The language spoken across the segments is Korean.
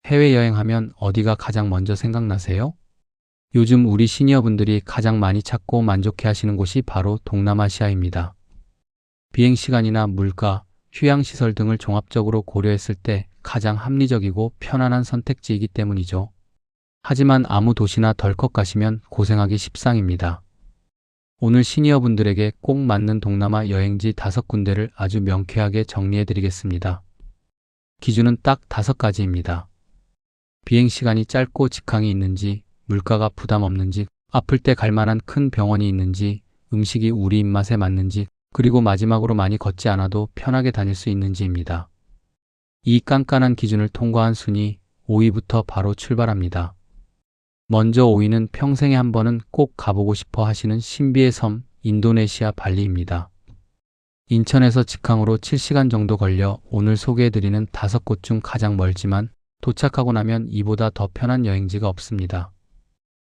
해외여행하면 어디가 가장 먼저 생각나세요? 요즘 우리 시니어분들이 가장 많이 찾고 만족해 하시는 곳이 바로 동남아시아입니다. 비행시간이나 물가, 휴양시설 등을 종합적으로 고려했을 때 가장 합리적이고 편안한 선택지이기 때문이죠. 하지만 아무 도시나 덜컥 가시면 고생하기 십상입니다. 오늘 시니어분들에게 꼭 맞는 동남아 여행지 5군데를 아주 명쾌하게 정리해 드리겠습니다. 기준은 딱 5가지입니다. 비행시간이 짧고 직항이 있는지, 물가가 부담 없는지, 아플 때 갈 만한 큰 병원이 있는지, 음식이 우리 입맛에 맞는지, 그리고 마지막으로 많이 걷지 않아도 편하게 다닐 수 있는지입니다. 이 깐깐한 기준을 통과한 순위 5위부터 바로 출발합니다. 먼저 5위는 평생에 한 번은 꼭 가보고 싶어 하시는 신비의 섬 인도네시아 발리입니다. 인천에서 직항으로 7시간 정도 걸려 오늘 소개해드리는 5곳 중 가장 멀지만 도착하고 나면 이보다 더 편한 여행지가 없습니다.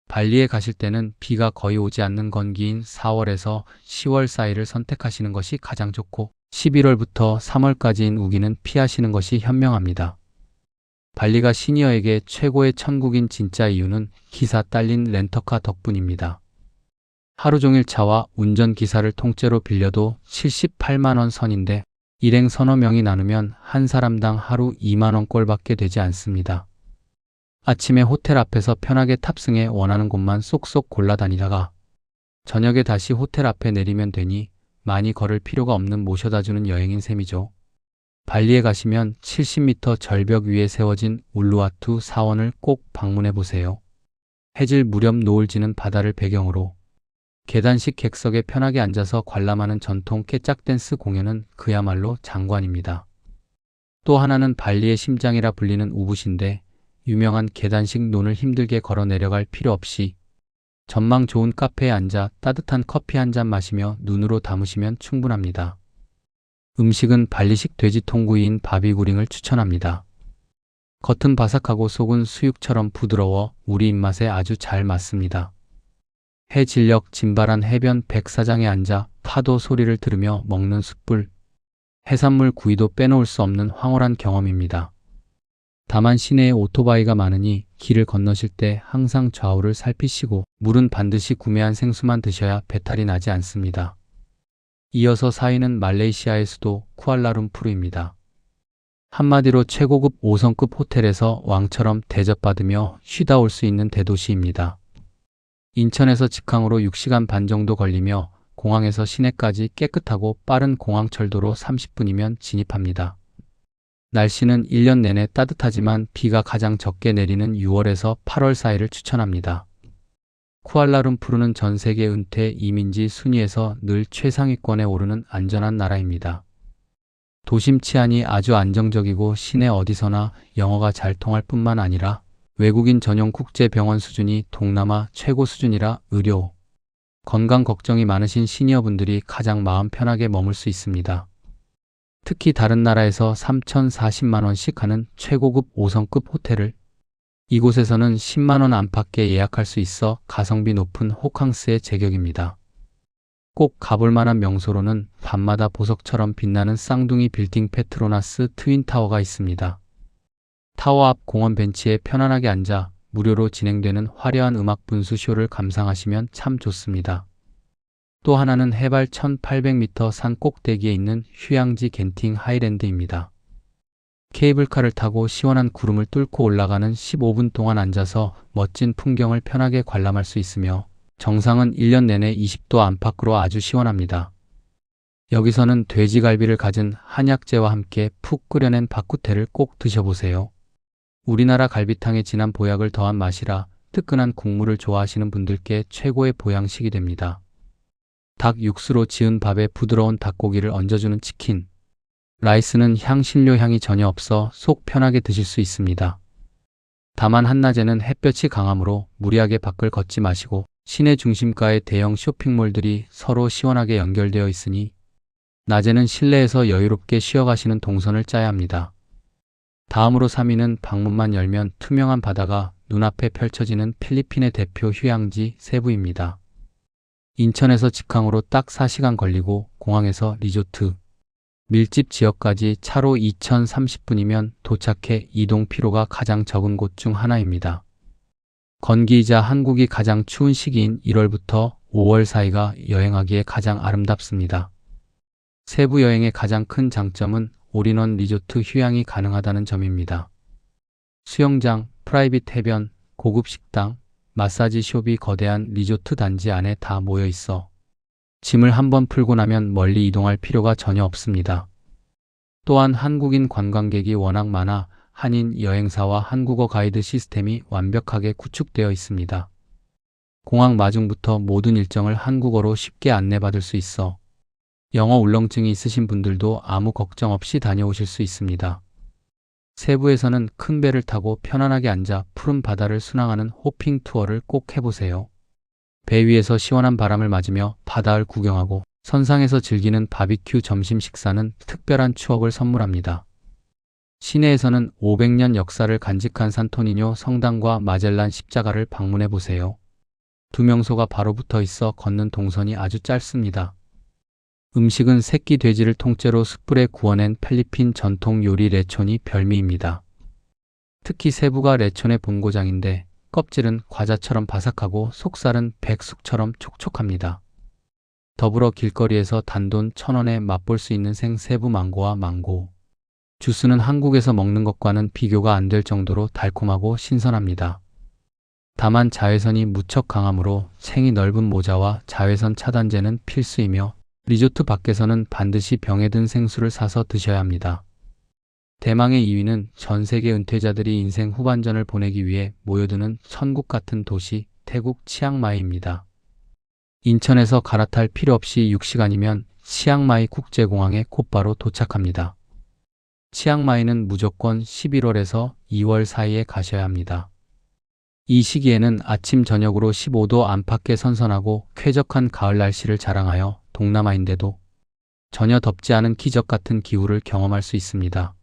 발리에 가실 때는 비가 거의 오지 않는 건기인 4월에서 10월 사이를 선택하시는 것이 가장 좋고 11월부터 3월까지인 우기는 피하시는 것이 현명합니다. 발리가 시니어에게 최고의 천국인 진짜 이유는 기사 딸린 렌터카 덕분입니다. 하루 종일 차와 운전기사를 통째로 빌려도 78만 원 선인데 일행 서너 명이 나누면 한 사람당 하루 2만 원꼴밖에 되지 않습니다. 아침에 호텔 앞에서 편하게 탑승해 원하는 곳만 쏙쏙 골라 다니다가 저녁에 다시 호텔 앞에 내리면 되니 많이 걸을 필요가 없는 모셔다주는 여행인 셈이죠. 발리에 가시면 70m 절벽 위에 세워진 울루와투 사원을 꼭 방문해 보세요. 해질 무렵 노을 지는 바다를 배경으로 계단식 객석에 편하게 앉아서 관람하는 전통 깨짝 댄스 공연은 그야말로 장관입니다. 또 하나는 발리의 심장이라 불리는 우붓인데 유명한 계단식 논을 힘들게 걸어 내려갈 필요 없이 전망 좋은 카페에 앉아 따뜻한 커피 한 잔 마시며 눈으로 담으시면 충분합니다. 음식은 발리식 돼지 통구이인 바비구링을 추천합니다. 겉은 바삭하고 속은 수육처럼 부드러워 우리 입맛에 아주 잘 맞습니다. 해질녘 진발한 해변 백사장에 앉아 파도 소리를 들으며 먹는 숯불, 해산물 구이도 빼놓을 수 없는 황홀한 경험입니다. 다만 시내에 오토바이가 많으니 길을 건너실 때 항상 좌우를 살피시고 물은 반드시 구매한 생수만 드셔야 배탈이 나지 않습니다. 이어서 4위는 말레이시아의 수도 쿠알라룸푸르입니다. 한마디로 최고급 5성급 호텔에서 왕처럼 대접받으며 쉬다 올 수 있는 대도시입니다. 인천에서 직항으로 6시간 반 정도 걸리며 공항에서 시내까지 깨끗하고 빠른 공항철도로 30분이면 진입합니다. 날씨는 1년 내내 따뜻하지만 비가 가장 적게 내리는 6월에서 8월 사이를 추천합니다. 쿠알라룸푸르는 전 세계 은퇴 이민지 순위에서 늘 최상위권에 오르는 안전한 나라입니다. 도심 치안이 아주 안정적이고 시내 어디서나 영어가 잘 통할 뿐만 아니라 외국인 전용 국제병원 수준이 동남아 최고 수준이라 의료, 건강 걱정이 많으신 시니어분들이 가장 마음 편하게 머물 수 있습니다. 특히 다른 나라에서 3,040만 원씩 하는 최고급 5성급 호텔을 이곳에서는 10만 원 안팎에 예약할 수 있어 가성비 높은 호캉스의 제격입니다. 꼭 가볼 만한 명소로는 밤마다 보석처럼 빛나는 쌍둥이 빌딩 페트로나스 트윈타워가 있습니다. 타워 앞 공원 벤치에 편안하게 앉아 무료로 진행되는 화려한 음악 분수 쇼를 감상하시면 참 좋습니다. 또 하나는 해발 1800m 산 꼭대기에 있는 휴양지 겐팅 하이랜드입니다. 케이블카를 타고 시원한 구름을 뚫고 올라가는 15분 동안 앉아서 멋진 풍경을 편하게 관람할 수 있으며 정상은 1년 내내 20도 안팎으로 아주 시원합니다. 여기서는 돼지갈비를 가진 한약재와 함께 푹 끓여낸 바쿠테를 꼭 드셔보세요. 우리나라 갈비탕에 진한 보약을 더한 맛이라 뜨끈한 국물을 좋아하시는 분들께 최고의 보양식이 됩니다. 닭 육수로 지은 밥에 부드러운 닭고기를 얹어주는 치킨, 라이스는 향신료 향이 전혀 없어 속 편하게 드실 수 있습니다. 다만 한낮에는 햇볕이 강하므로 무리하게 밖을 걷지 마시고 시내 중심가의 대형 쇼핑몰들이 서로 시원하게 연결되어 있으니 낮에는 실내에서 여유롭게 쉬어가시는 동선을 짜야 합니다. 다음으로 3위는 방문만 열면 투명한 바다가 눈앞에 펼쳐지는 필리핀의 대표 휴양지 세부입니다. 인천에서 직항으로 딱 4시간 걸리고 공항에서 리조트, 밀집 지역까지 차로 2030분이면 도착해 이동 피로가 가장 적은 곳 중 하나입니다. 건기이자 한국이 가장 추운 시기인 1월부터 5월 사이가 여행하기에 가장 아름답습니다. 세부 여행의 가장 큰 장점은 올인원 리조트 휴양이 가능하다는 점입니다. 수영장, 프라이빗 해변, 고급 식당, 마사지 숍이 거대한 리조트 단지 안에 다 모여 있어 짐을 한번 풀고 나면 멀리 이동할 필요가 전혀 없습니다. 또한 한국인 관광객이 워낙 많아 한인 여행사와 한국어 가이드 시스템이 완벽하게 구축되어 있습니다. 공항 마중부터 모든 일정을 한국어로 쉽게 안내받을 수 있어 영어 울렁증이 있으신 분들도 아무 걱정 없이 다녀오실 수 있습니다. 세부에서는 큰 배를 타고 편안하게 앉아 푸른 바다를 순항하는 호핑 투어를 꼭 해보세요. 배 위에서 시원한 바람을 맞으며 바다를 구경하고 선상에서 즐기는 바비큐 점심 식사는 특별한 추억을 선물합니다. 시내에서는 500년 역사를 간직한 산토니뇨 성당과 마젤란 십자가를 방문해 보세요. 두 명소가 바로 붙어 있어 걷는 동선이 아주 짧습니다. 음식은 새끼 돼지를 통째로 숯불에 구워낸 필리핀 전통 요리 레촌이 별미입니다. 특히 세부가 레촌의 본고장인데 껍질은 과자처럼 바삭하고 속살은 백숙처럼 촉촉합니다. 더불어 길거리에서 단돈 1,000원에 맛볼 수 있는 생세부 망고와 망고 주스는 한국에서 먹는 것과는 비교가 안 될 정도로 달콤하고 신선합니다. 다만 자외선이 무척 강하므로 챙이 넓은 모자와 자외선 차단제는 필수이며 리조트 밖에서는 반드시 병에 든 생수를 사서 드셔야 합니다. 대망의 2위는 전 세계 은퇴자들이 인생 후반전을 보내기 위해 모여드는 천국 같은 도시 태국 치앙마이입니다. 인천에서 갈아탈 필요 없이 6시간이면 치앙마이 국제공항에 곧바로 도착합니다. 치앙마이는 무조건 11월에서 2월 사이에 가셔야 합니다. 이 시기에는 아침 저녁으로 15도 안팎의 선선하고 쾌적한 가을 날씨를 자랑하여 동남아인데도 전혀 덥지 않은 기적 같은 기후를 경험할 수 있습니다.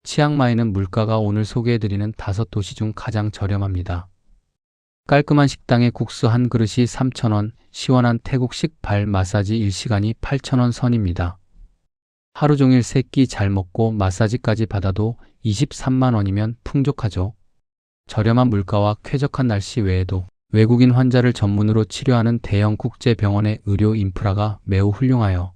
치앙마이는 물가가 오늘 소개해드리는 5도시 중 가장 저렴합니다. 깔끔한 식당에 국수 한 그릇이 3,000원, 시원한 태국식 발 마사지 1시간이 8,000원 선입니다. 하루 종일 세 끼 잘 먹고 마사지까지 받아도 23만 원이면 풍족하죠. 저렴한 물가와 쾌적한 날씨 외에도 외국인 환자를 전문으로 치료하는 대형 국제병원의 의료 인프라가 매우 훌륭하여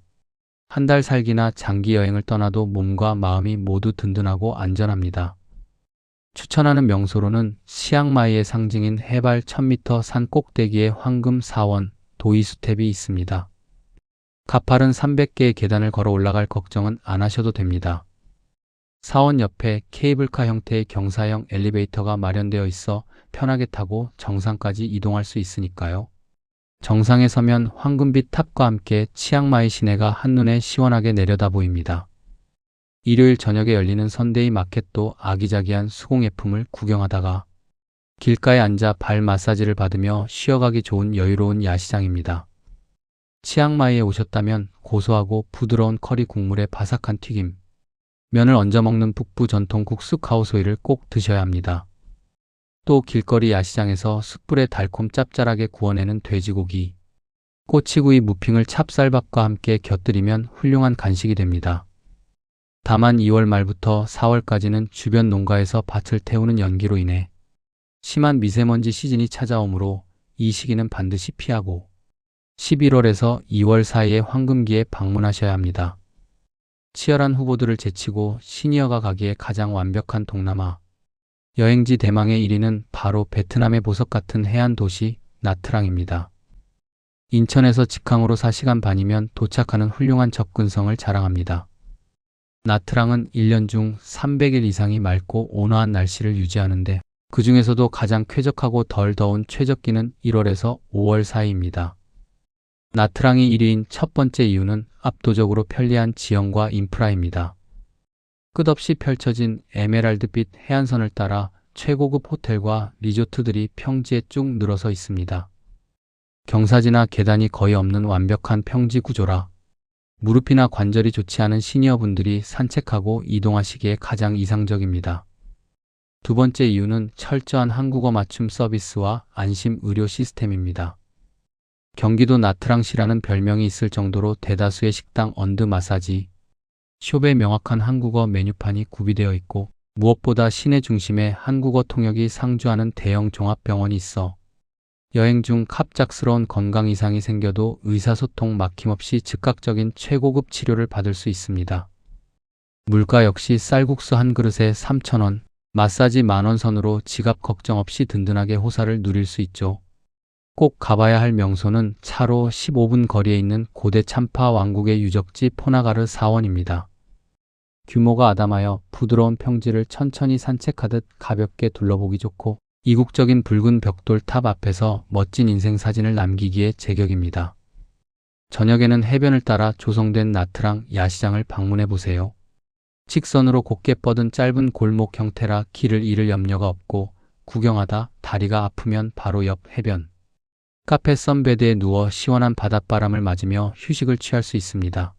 한 달 살기나 장기 여행을 떠나도 몸과 마음이 모두 든든하고 안전합니다. 추천하는 명소로는 치앙마이의 상징인 해발 1000m 산 꼭대기에 황금 사원 도이수텝이 있습니다. 가파른 300개의 계단을 걸어 올라갈 걱정은 안 하셔도 됩니다. 사원 옆에 케이블카 형태의 경사형 엘리베이터가 마련되어 있어 편하게 타고 정상까지 이동할 수 있으니까요. 정상에 서면 황금빛 탑과 함께 치앙마이 시내가 한눈에 시원하게 내려다 보입니다. 일요일 저녁에 열리는 선데이 마켓도 아기자기한 수공예품을 구경하다가 길가에 앉아 발 마사지를 받으며 쉬어가기 좋은 여유로운 야시장입니다. 치앙마이에 오셨다면 고소하고 부드러운 커리 국물에 바삭한 튀김, 면을 얹어 먹는 북부 전통 국수 카오소이를 꼭 드셔야 합니다. 또 길거리 야시장에서 숯불에 달콤 짭짤하게 구워내는 돼지고기, 꼬치구이 무핑을 찹쌀밥과 함께 곁들이면 훌륭한 간식이 됩니다. 다만 2월 말부터 4월까지는 주변 농가에서 밭을 태우는 연기로 인해 심한 미세먼지 시즌이 찾아오므로 이 시기는 반드시 피하고 11월에서 2월 사이에 황금기에 방문하셔야 합니다. 치열한 후보들을 제치고 시니어가 가기에 가장 완벽한 동남아 여행지 대망의 1위는 바로 베트남의 보석 같은 해안 도시 나트랑입니다. 인천에서 직항으로 4시간 반이면 도착하는 훌륭한 접근성을 자랑합니다. 나트랑은 1년 중 300일 이상이 맑고 온화한 날씨를 유지하는데 그 중에서도 가장 쾌적하고 덜 더운 최적기는 1월에서 5월 사이입니다. 나트랑이 1위인 첫 번째 이유는 압도적으로 편리한 지형과 인프라입니다. 끝없이 펼쳐진 에메랄드빛 해안선을 따라 최고급 호텔과 리조트들이 평지에 쭉 늘어서 있습니다. 경사지나 계단이 거의 없는 완벽한 평지 구조라 무릎이나 관절이 좋지 않은 시니어분들이 산책하고 이동하시기에 가장 이상적입니다. 두 번째 이유는 철저한 한국어 맞춤 서비스와 안심 의료 시스템입니다. 경기도 나트랑시라는 별명이 있을 정도로 대다수의 식당 언드 마사지, 숍에 명확한 한국어 메뉴판이 구비되어 있고 무엇보다 시내 중심에 한국어 통역이 상주하는 대형 종합병원이 있어 여행 중 갑작스러운 건강 이상이 생겨도 의사소통 막힘없이 즉각적인 최고급 치료를 받을 수 있습니다. 물가 역시 쌀국수 한 그릇에 3,000원, 마사지 10,000원 선으로 지갑 걱정 없이 든든하게 호사를 누릴 수 있죠. 꼭 가봐야 할 명소는 차로 15분 거리에 있는 고대 참파 왕국의 유적지 포나가르 사원입니다. 규모가 아담하여 부드러운 평지를 천천히 산책하듯 가볍게 둘러보기 좋고 이국적인 붉은 벽돌 탑 앞에서 멋진 인생 사진을 남기기에 제격입니다. 저녁에는 해변을 따라 조성된 나트랑 야시장을 방문해 보세요. 직선으로 곧게 뻗은 짧은 골목 형태라 길을 잃을 염려가 없고 구경하다 다리가 아프면 바로 옆 해변 카페 선베드에 누워 시원한 바닷바람을 맞으며 휴식을 취할 수 있습니다.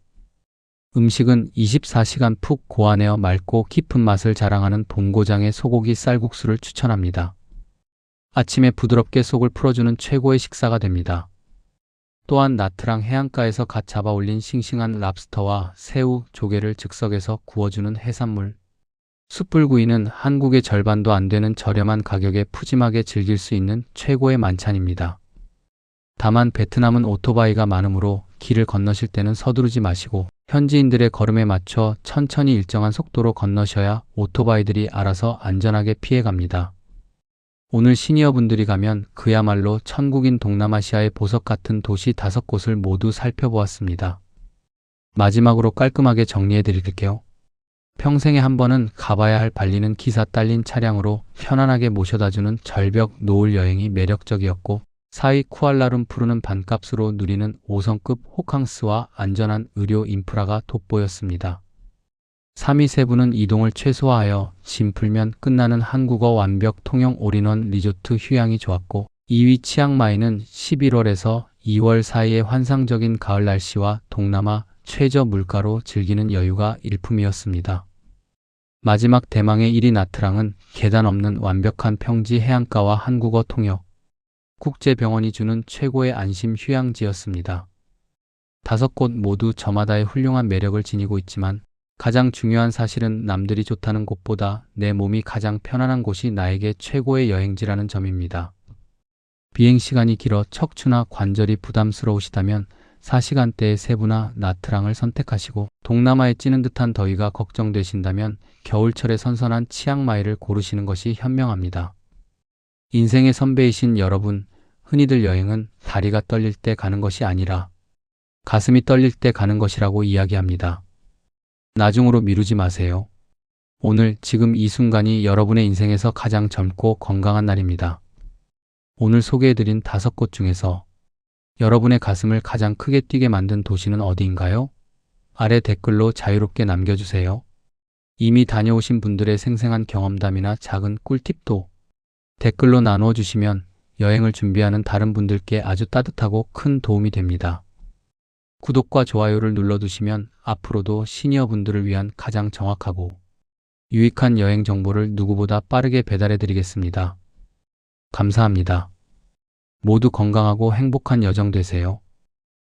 음식은 24시간 푹 고안해어 맑고 깊은 맛을 자랑하는 본고장의 소고기 쌀국수를 추천합니다. 아침에 부드럽게 속을 풀어주는 최고의 식사가 됩니다. 또한 나트랑 해안가에서 갓 잡아 올린 싱싱한 랍스터와 새우, 조개를 즉석에서 구워주는 해산물. 숯불구이는 한국의 절반도 안 되는 저렴한 가격에 푸짐하게 즐길 수 있는 최고의 만찬입니다. 다만 베트남은 오토바이가 많으므로 길을 건너실 때는 서두르지 마시고 현지인들의 걸음에 맞춰 천천히 일정한 속도로 건너셔야 오토바이들이 알아서 안전하게 피해갑니다. 오늘 시니어분들이 가면 그야말로 천국인 동남아시아의 보석 같은 도시 5곳을 모두 살펴보았습니다. 마지막으로 깔끔하게 정리해 드릴게요. 평생에 한 번은 가봐야 할 발리는 기사 딸린 차량으로 편안하게 모셔다주는 절벽 노을 여행이 매력적이었고 사위 쿠알라룸푸르는 반값으로 누리는 5성급 호캉스와 안전한 의료 인프라가 돋보였습니다. 3위 세부는 이동을 최소화하여 짐 풀면 끝나는 한국어 완벽 통영 올인원 리조트 휴양이 좋았고 2위 치앙마이는 11월에서 2월 사이의 환상적인 가을 날씨와 동남아 최저 물가로 즐기는 여유가 일품이었습니다. 마지막 대망의 1위 나트랑은 계단 없는 완벽한 평지 해안가와 한국어 통역, 국제병원이 주는 최고의 안심 휴양지였습니다. 5곳 모두 저마다의 훌륭한 매력을 지니고 있지만 가장 중요한 사실은 남들이 좋다는 곳보다 내 몸이 가장 편안한 곳이 나에게 최고의 여행지라는 점입니다. 비행시간이 길어 척추나 관절이 부담스러우시다면 4시간대의 세부나 나트랑을 선택하시고 동남아에 찌는 듯한 더위가 걱정되신다면 겨울철에 선선한 치앙마이를 고르시는 것이 현명합니다. 인생의 선배이신 여러분, 흔히들 여행은 다리가 떨릴 때 가는 것이 아니라 가슴이 떨릴 때 가는 것이라고 이야기합니다. 나중으로 미루지 마세요. 오늘 지금 이 순간이 여러분의 인생에서 가장 젊고 건강한 날입니다. 오늘 소개해드린 5곳 중에서 여러분의 가슴을 가장 크게 뛰게 만든 도시는 어디인가요? 아래 댓글로 자유롭게 남겨주세요. 이미 다녀오신 분들의 생생한 경험담이나 작은 꿀팁도 댓글로 나누어 주시면 여행을 준비하는 다른 분들께 아주 따뜻하고 큰 도움이 됩니다. 구독과 좋아요를 눌러두시면 앞으로도 시니어분들을 위한 가장 정확하고 유익한 여행 정보를 누구보다 빠르게 배달해 드리겠습니다. 감사합니다. 모두 건강하고 행복한 여정 되세요.